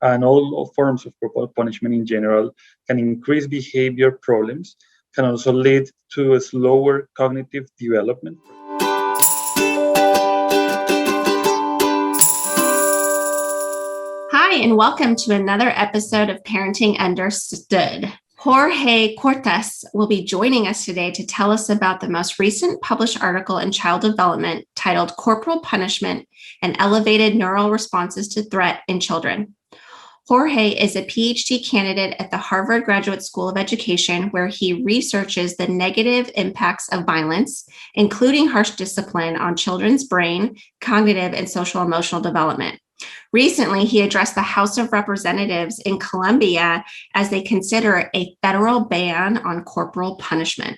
and all forms of corporal punishment in general can increase behavior problems, can also lead to a slower cognitive development. Hi, and welcome to another episode of Parenting Understood. Jorge Cuartas will be joining us today to tell us about the most recent published article in Child Development titled Corporal Punishment and Elevated Neural Responses to Threat in Children. Jorge is a PhD candidate at the Harvard Graduate School of Education, where he researches the negative impacts of violence, including harsh discipline, on children's brain, cognitive, and social emotional development. Recently, he addressed the House of Representatives in Colombia as they consider a federal ban on corporal punishment.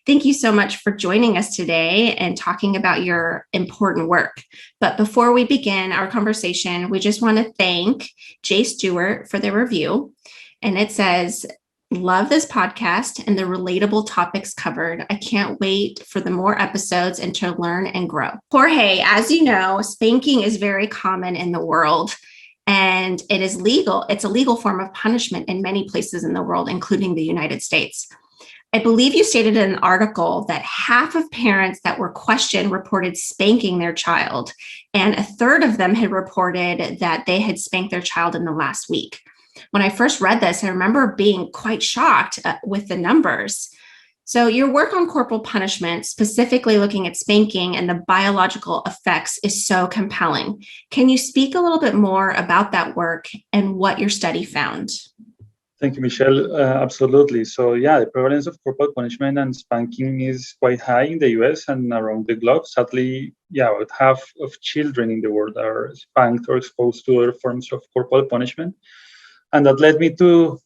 Thank you so much for joining us today and talking about your important work. But before we begin our conversation, we just want to thank Jay Stewart for the review. And it says, "Love this podcast and the relatable topics covered. I can't wait for the more episodes and to learn and grow." Jorge, as you know, spanking is very common in the world, and it is legal. It's a legal form of punishment in many places in the world, including the United States. I believe you stated in an article that half of parents that were questioned reported spanking their child, and a third of them had reported that they had spanked their child in the last week. When I first read this, I remember being quite shocked with the numbers. So your work on corporal punishment, specifically looking at spanking and the biological effects, is so compelling. Can you speak a little bit more about that work and what your study found? Thank you, Michelle. Absolutely. So, the prevalence of corporal punishment and spanking is quite high in the US and around the globe. Sadly, about half of children in the world are spanked or exposed to other forms of corporal punishment. And that led me to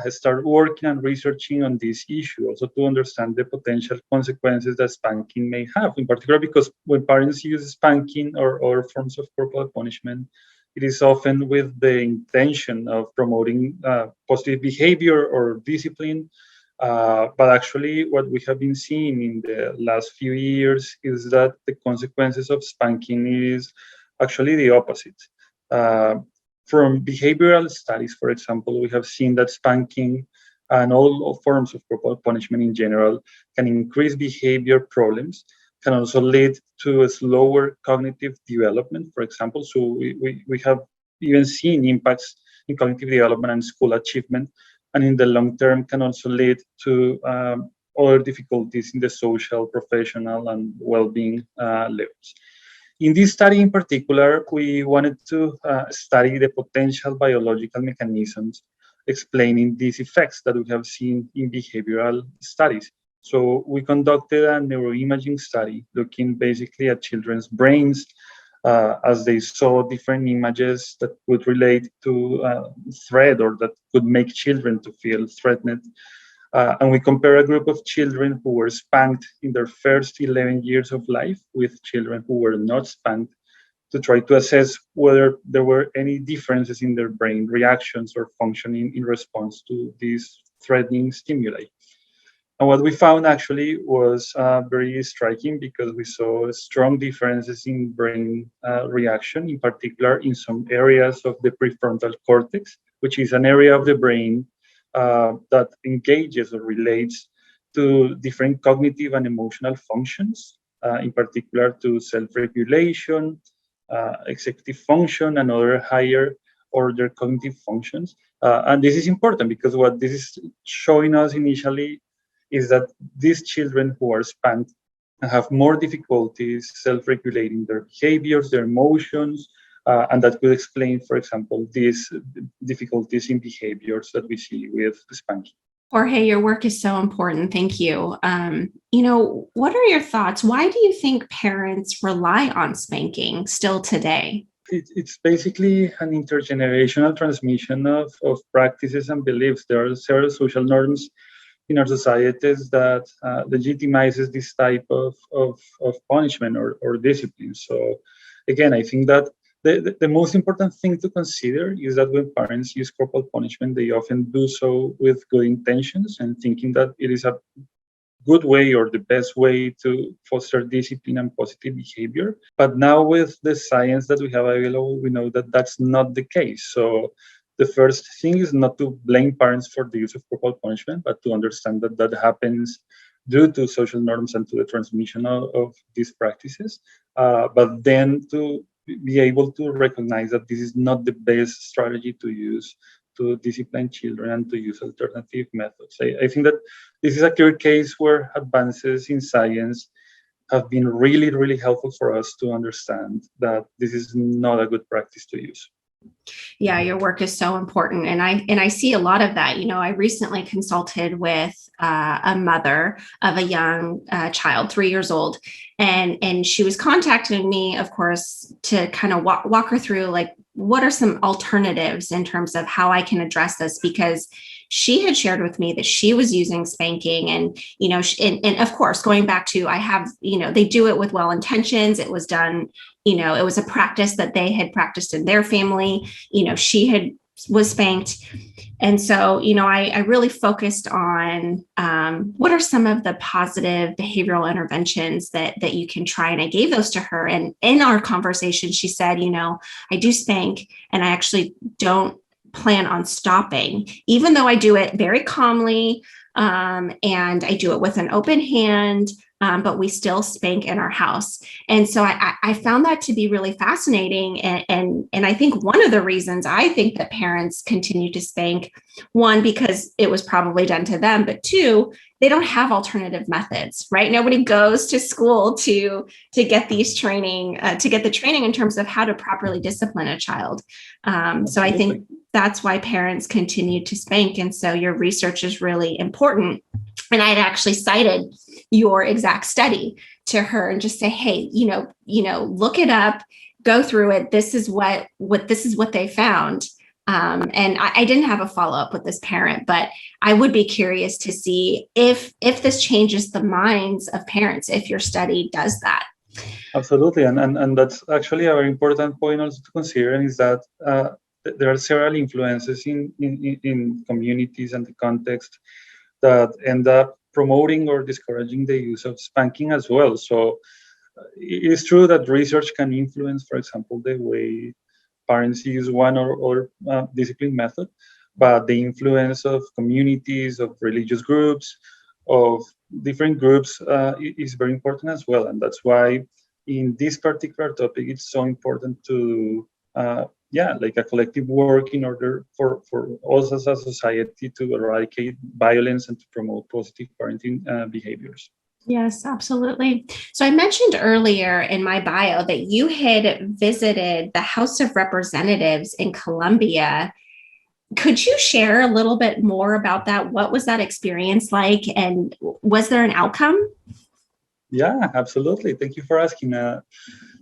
start working and researching on this issue, also to understand the potential consequences that spanking may have, in particular because when parents use spanking or other forms of corporal punishment, it is often with the intention of promoting positive behavior or discipline. But actually, what we have been seeing in the last few years is that the consequences of spanking is actually the opposite. From behavioral studies, for example, we have seen that spanking and all forms of corporal punishment in general can increase behavior problems, can also lead to a slower cognitive development, for example. So we have even seen impacts in cognitive development and school achievement, and in the long term can also lead to other difficulties in the social, professional, and well-being levels. In this study in particular, we wanted to study the potential biological mechanisms explaining these effects that we have seen in behavioral studies. So we conducted a neuroimaging study looking basically at children's brains as they saw different images that could relate to threat or that could make children to feel threatened. And we compare a group of children who were spanked in their first 11 years of life with children who were not spanked to try to assess whether there were any differences in their brain reactions or functioning in response to these threatening stimuli. And what we found actually was very striking because we saw strong differences in brain reaction, in particular in some areas of the prefrontal cortex, which is an area of the brain that engages or relates to different cognitive and emotional functions, in particular to self-regulation, executive function, and other higher order cognitive functions. And this is important because what this is showing us initially is that these children who are spanked have more difficulties self-regulating their behaviors, their emotions, and that could explain, for example, these difficulties in behaviors that we see with spanking. Jorge, your work is so important. Thank you. What are your thoughts? Why do you think parents rely on spanking still today? It's basically an intergenerational transmission of practices and beliefs. There are several social norms in our societies that legitimizes this type of punishment or discipline. So again, I think that the most important thing to consider is that when parents use corporal punishment, they often do so with good intentions and thinking that it is a good way or the best way to foster discipline and positive behavior. But now with the science that we have available, we know that that's not the case. So the first thing is not to blame parents for the use of corporal punishment, but to understand that that happens due to social norms and to the transmission of these practices. But then to be able to recognize that this is not the best strategy to use to discipline children and to use alternative methods. I think that this is a clear case where advances in science have been really, really helpful for us to understand that this is not a good practice to use. Yeah, your work is so important, and I see a lot of that. I recently consulted with a mother of a young child, 3 years old, and she was contacting me, of course, to kind of walk her through, like, what are some alternatives in terms of how I can address this, because she had shared with me that she was using spanking, and and of course, going back to, I have, they do it with well intentions. It was done, it was a practice that they had practiced in their family. She was spanked. And so, I really focused on what are some of the positive behavioral interventions that you can try. And I gave those to her. And in our conversation, she said, I do spank, and I actually don't plan on stopping, even though I do it very calmly, and I do it with an open hand. But we still spank in our house. And so I found that to be really fascinating. And I think one of the reasons I think that parents continue to spank, one, because it was probably done to them, but two, they don't have alternative methods, right? Nobody goes to school to get these training, to get the training in terms of how to properly discipline a child. So I think that's why parents continue to spank. And so your research is really important. And I had actually cited your exact study to her and just say, hey, look it up, go through it. This is what they found. And I didn't have a follow-up with this parent, but I would be curious to see if this changes the minds of parents, if your study does that. Absolutely. And that's actually a very important point also to consider, is that there are several influences in communities and the context that end up promoting or discouraging the use of spanking as well. So it is true that research can influence, for example, the way parents use one or discipline method, but the influence of communities, of religious groups, of different groups is very important as well. And that's why in this particular topic, it's so important to like a collective work in order for us as a society to eradicate violence and to promote positive parenting behaviors. Yes, absolutely. So I mentioned earlier in my bio that you had visited the House of Representatives in Colombia. Could you share a little bit more about that? What was that experience like? And was there an outcome? Yeah, absolutely. Thank you for asking.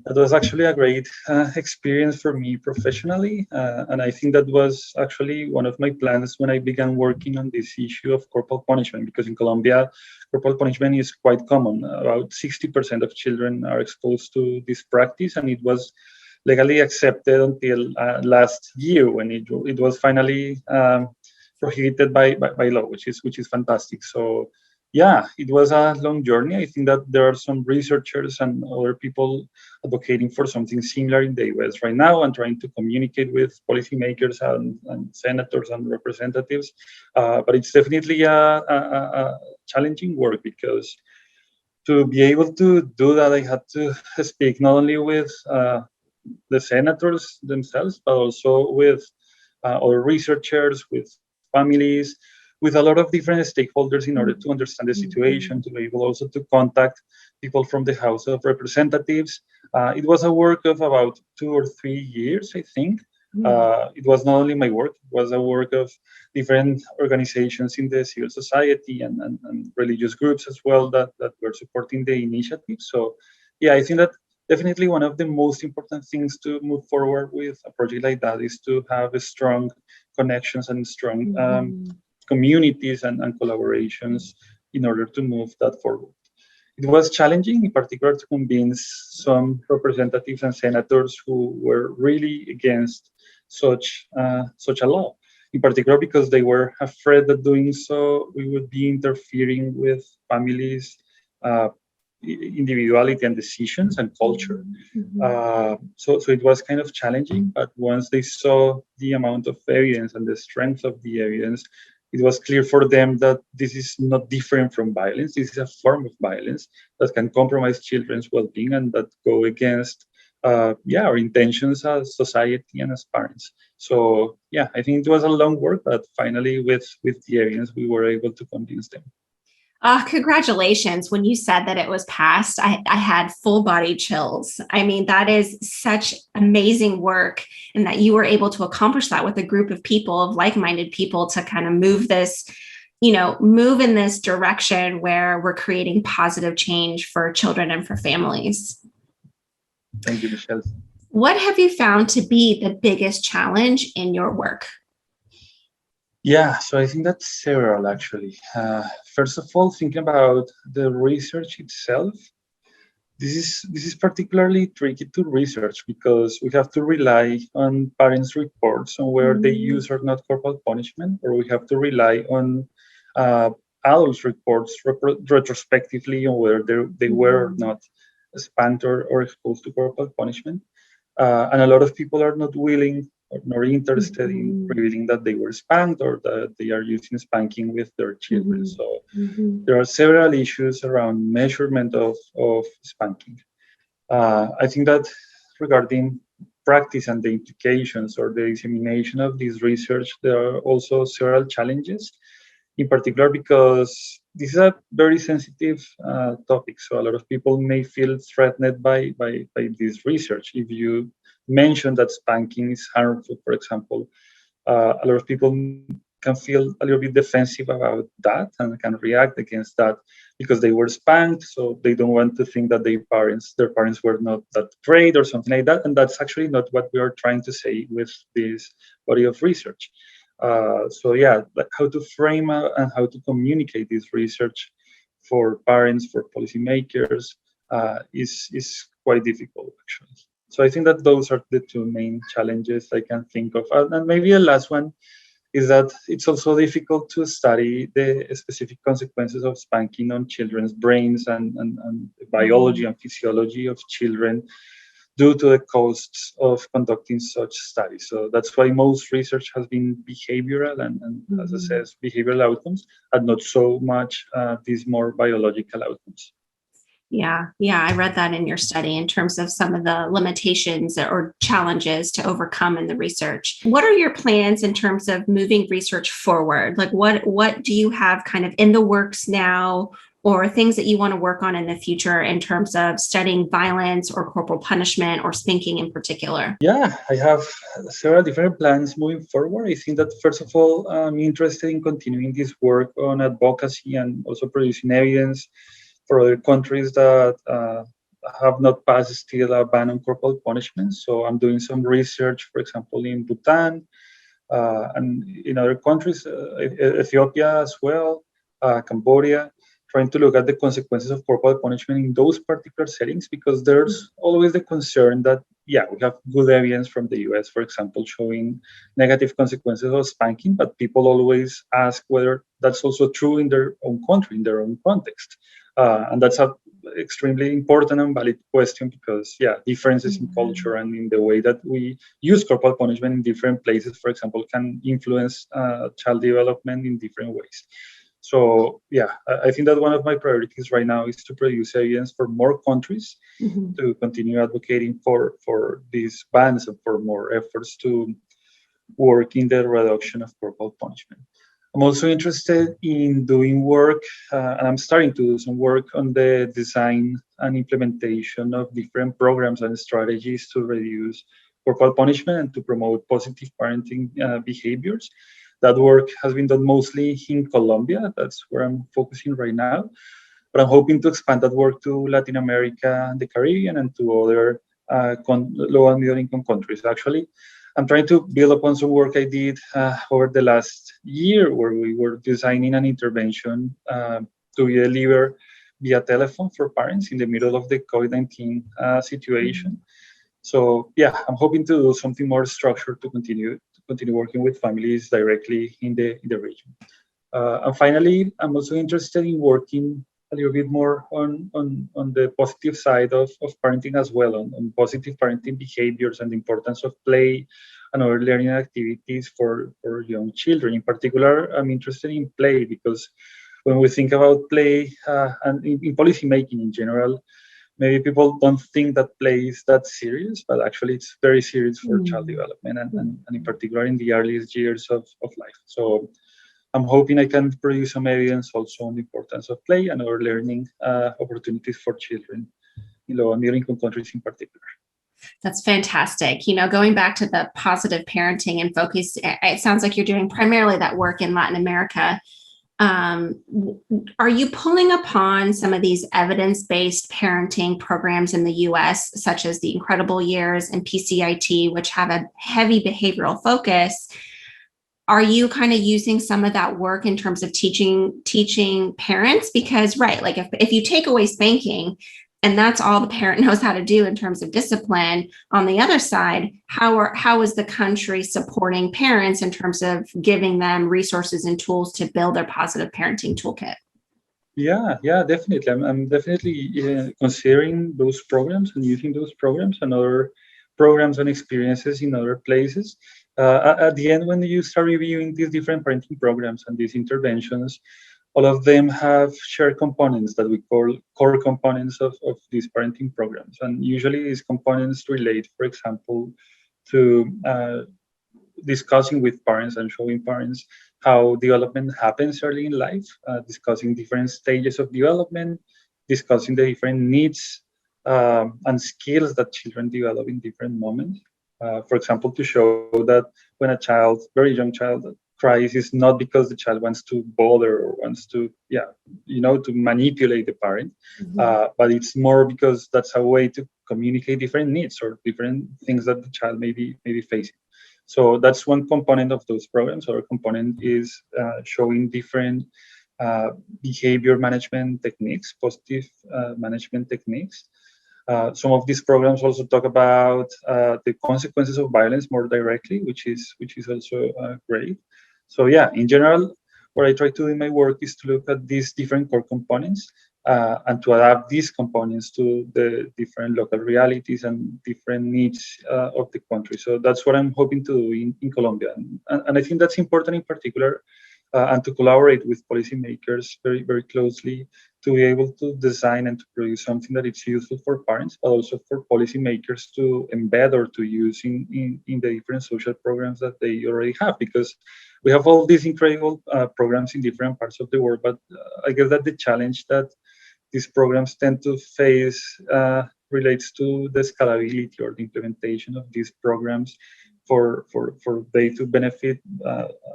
That was actually a great experience for me professionally. And I think that was actually one of my plans when I began working on this issue of corporal punishment, because in Colombia, corporal punishment is quite common. About 60% of children are exposed to this practice, and it was legally accepted until last year when it was finally prohibited by law, which is fantastic. So yeah, it was a long journey. I think that there are some researchers and other people advocating for something similar in the US right now and trying to communicate with policymakers and senators and representatives. But it's definitely a challenging work, because to be able to do that, I had to speak not only with the senators themselves, but also with other researchers, with families, with a lot of different stakeholders in order to understand the situation, to be able also to contact people from the House of Representatives. It was a work of about 2 or 3 years, I think. It was not only my work, it was a work of different organizations in the civil society and religious groups as well that were supporting the initiative. So yeah, I think that definitely one of the most important things to move forward with a project like that is to have strong connections and strong communities and collaborations in order to move that forward. It was challenging, in particular, to convince some representatives and senators who were really against such a law. in particular because they were afraid that doing so we would be interfering with families' uh, individuality and decisions and culture. So it was kind of challenging, but once they saw the amount of evidence and the strength of the evidence, it was clear for them that this is not different from violence. This is a form of violence that can compromise children's well-being and that go against our intentions as society and as parents. So yeah, I think it was a long work, but finally with the evidence, we were able to convince them. Congratulations. When you said that it was passed, I had full body chills. I mean, that is such amazing work, and that you were able to accomplish that with a group of people, of like-minded people, to kind of move this, move in this direction where we're creating positive change for children and for families. Thank you, Michelle. What have you found to be the biggest challenge in your work? Yeah, so I think that's several actually. First of all, thinking about the research itself, this is particularly tricky to research because we have to rely on parents' reports on whether they use or not corporal punishment, or we have to rely on uh, adults' reports retrospectively on whether they were or not spanked or exposed to corporal punishment. And a lot of people are not willing or nor interested in revealing that they were spanked or that they are using spanking with their children. So there are several issues around measurement of spanking. I think that regarding practice and the implications or the dissemination of this research, there are also several challenges, in particular because this is a very sensitive topic. So a lot of people may feel threatened by this research. If you mention that spanking is harmful, for example, a lot of people can feel a little bit defensive about that and can react against that because they were spanked, so they don't want to think that their parents were not that great or something like that. And that's actually not what we are trying to say with this body of research. So yeah, like how to frame and how to communicate this research for parents, for policymakers, is quite difficult actually. So I think that those are the two main challenges I can think of. And maybe the last one is that it's also difficult to study the specific consequences of spanking on children's brains and the biology and physiology of children due to the costs of conducting such studies. So that's why most research has been behavioral and as I said, behavioral outcomes, and not so much these more biological outcomes. Yeah, I read that in your study in terms of some of the limitations or challenges to overcome in the research. What are your plans in terms of moving research forward? Like what do you have kind of in the works now, or things that you want to work on in the future in terms of studying violence or corporal punishment or spanking in particular? Yeah, I have several different plans moving forward. I think that first of all, I'm interested in continuing this work on advocacy and also producing evidence for other countries that have not passed still a ban on corporal punishment. So I'm doing some research, for example, in Bhutan and in other countries, Ethiopia as well, Cambodia, trying to look at the consequences of corporal punishment in those particular settings, because there's always the concern that, yeah, we have good evidence from the US, for example, showing negative consequences of spanking, but people always ask whether that's also true in their own country, in their own context. And that's a extremely important and valid question because, yeah, differences in culture and in the way that we use corporal punishment in different places, for example, can influence child development in different ways. So, yeah, I think that one of my priorities right now is to produce evidence for more countries to continue advocating for these bans and for more efforts to work in the reduction of corporal punishment. I'm also interested in doing work, and I'm starting to do some work on the design and implementation of different programs and strategies to reduce corporal punishment and to promote positive parenting behaviors. That work has been done mostly in Colombia. That's where I'm focusing right now. But I'm hoping to expand that work to Latin America, the Caribbean, and to other low and middle income countries. Actually, I'm trying to build upon some work I did over the last year, where we were designing an intervention to be delivered via telephone for parents in the middle of the COVID-19 situation. So yeah, I'm hoping to do something more structured to continue continue working with families directly in the region. And finally, I'm also interested in working a little bit more on the positive side of parenting as well, on positive parenting behaviors and the importance of play and other learning activities for young children. In particular, I'm interested in play because when we think about play and in policy making in general, maybe people don't think that play is that serious, but actually it's very serious for child development and in particular in the earliest years of life. So I'm hoping I can produce some evidence also on the importance of play and other learning opportunities for children in low and middle income countries in particular. That's fantastic. Going back to the positive parenting and focus, it sounds like you're doing primarily that work in Latin America. Are you pulling upon some of these evidence-based parenting programs in the US, such as the Incredible Years and PCIT, which have a heavy behavioral focus? Are you kind of using some of that work in terms of teaching parents? Because, right, like if you take away spanking and that's all the parent knows how to do in terms of discipline, on the other side, how is the country supporting parents in terms of giving them resources and tools to build their positive parenting toolkit? Yeah, definitely. I'm definitely considering those programs and using those programs and other programs and experiences in other places. At the end, when you start reviewing these different parenting programs and these interventions, all of them have shared components that we call core components of these parenting programs. And usually these components relate, for example, to discussing with parents and showing parents how development happens early in life, discussing different stages of development, discussing the different needs and skills that children develop in different moments. For example, to show that when a child, very young child, cries is not because the child wants to bother or wants to, to manipulate the parent, but it's more because that's a way to communicate different needs or different things that the child may be facing. So that's one component of those programs. Other component is showing different behavior management techniques, positive management techniques. Some of these programs also talk about the consequences of violence more directly, which is also great. So yeah, in general, what I try to do in my work is to look at these different core components and to adapt these components to the different local realities and different needs of the country. So that's what I'm hoping to do in Colombia. And I think that's important in particular, and to collaborate with policymakers very, very closely to be able to design and to produce something that is useful for parents, but also for policymakers to embed or to use in the different social programs that they already have. Because we have all these incredible programs in different parts of the world, but I guess that the challenge that these programs tend to face relates to the scalability or the implementation of these programs for they to benefit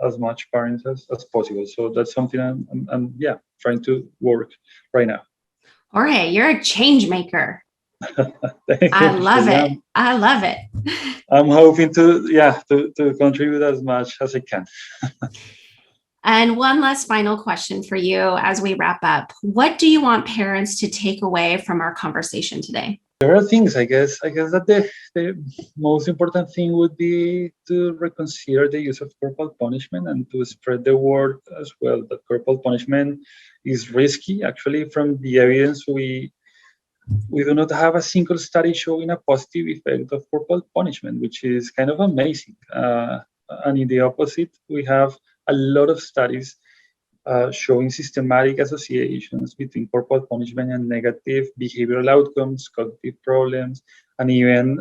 as much parents as possible. So that's something I'm trying to work right now. Jorge, you're a change maker. I love it. I love it. I'm hoping to contribute as much as I can. And one last final question for you as we wrap up. What do you want parents to take away from our conversation today? There are things, I guess that the most important thing would be to reconsider the use of corporal punishment and to spread the word as well that corporal punishment is risky. Actually, from the evidence, we do not have a single study showing a positive effect of corporal punishment, which is kind of amazing. And in the opposite, we have a lot of studies showing systematic associations between corporal punishment and negative behavioral outcomes, cognitive problems, and even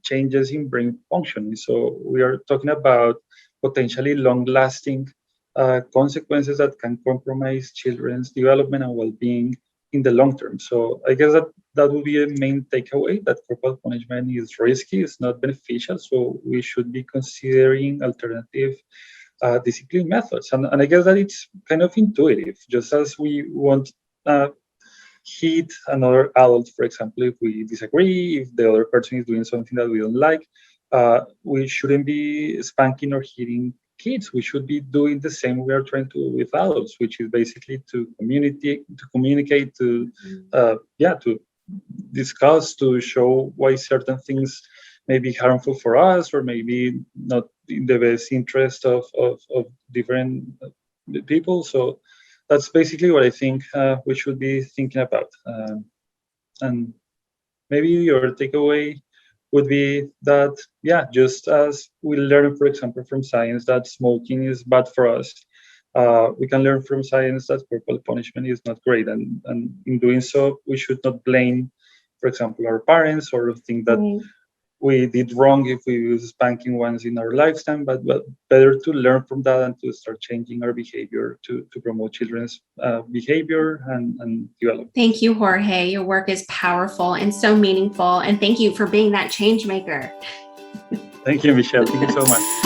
changes in brain functioning. So we are talking about potentially long-lasting consequences that can compromise children's development and well-being in the long term. So I guess that would be a main takeaway, that corporal punishment is risky, it's not beneficial, so we should be considering alternative discipline methods. And I guess that it's kind of intuitive, just as we won't hit another adult, for example, if we disagree, if the other person is doing something that we don't like, we shouldn't be spanking or hitting kids. We should be doing the same we are trying to do with adults, which is basically to communicate, to discuss, to show why certain things may be harmful for us or maybe not in the best interest of different people. So that's basically what I think we should be thinking about. And maybe your takeaway would be that, yeah, just as we learn, for example, from science that smoking is bad for us, we can learn from science that corporal punishment is not great. And in doing so, we should not blame, for example, our parents or think that we did wrong if we use spanking once in our lifetime, but better to learn from that and to start changing our behavior to promote children's behavior and development. Thank you, Jorge. Your work is powerful and so meaningful. And thank you for being that change maker. Thank you, Michelle. Thank you so much.